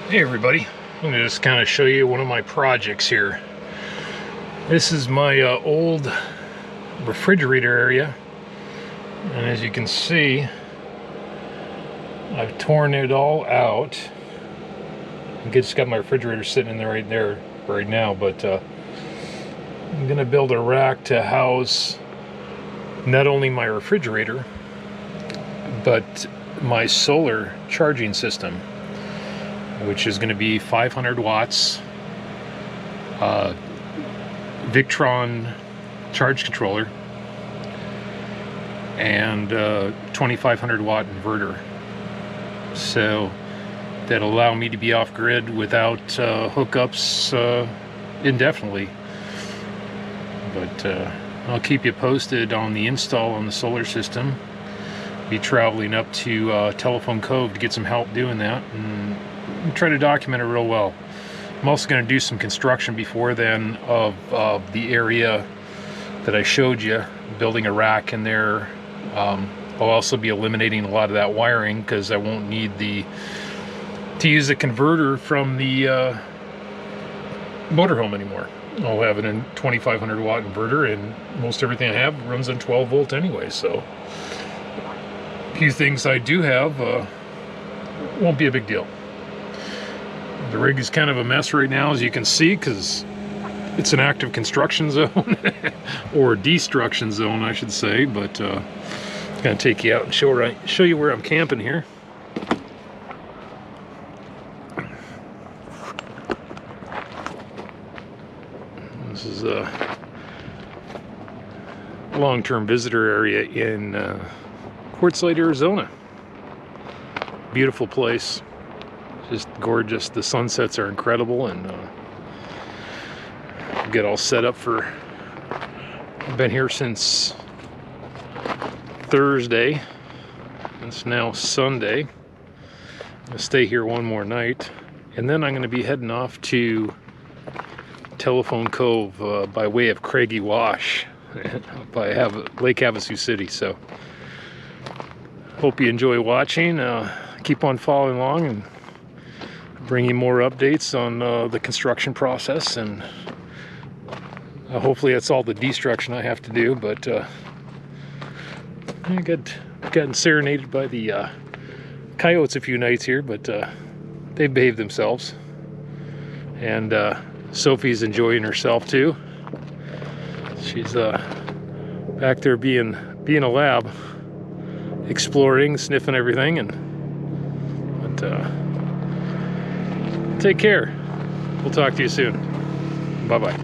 Hey everybody, I'm going to just kind of show you one of my projects here. This is my old refrigerator area, and as you can see, I've torn it all out. I just got my refrigerator sitting in there right now, but I'm going to build a rack to house not only my refrigerator, but my solar charging system, which is going to be 500 watts, Victron charge controller, and 2500 watt inverter. So that'll allow me to be off grid without hookups indefinitely. But I'll keep you posted on the install on the solar system. Be traveling up to Telephone Cove to get some help doing that and try to document it real well. I'm also going to do some construction before then of the area that I showed you, building a rack in there. I'll also be eliminating a lot of that wiring because I won't need to use the converter from the motorhome anymore. I'll have a 2500 watt inverter, and most everything I have runs on 12 volt anyway, so a few things I do have won't be a big deal. The rig is kind of a mess right now, as you can see, because it's an active construction zone or destruction zone, I should say. But I'm going to take you out and show you where I'm camping here. This is a long-term visitor area in Quartzsite, Arizona. Beautiful place. Just gorgeous. The sunsets are incredible, and get all set up for. I've been here since Thursday. It's now Sunday. I'm gonna stay here one more night, and then I'm going to be heading off to Telephone Cove by way of Craigie Wash, by Lake Havasu City. So, hope you enjoy watching. Keep on following along and bring you more updates on the construction process, and hopefully that's all the destruction I have to do. But I gotten serenaded by the coyotes a few nights here, but they behaved themselves, and Sophie's enjoying herself too. She's back there being a lab, exploring, sniffing everything, but take care. We'll talk to you soon. Bye-bye.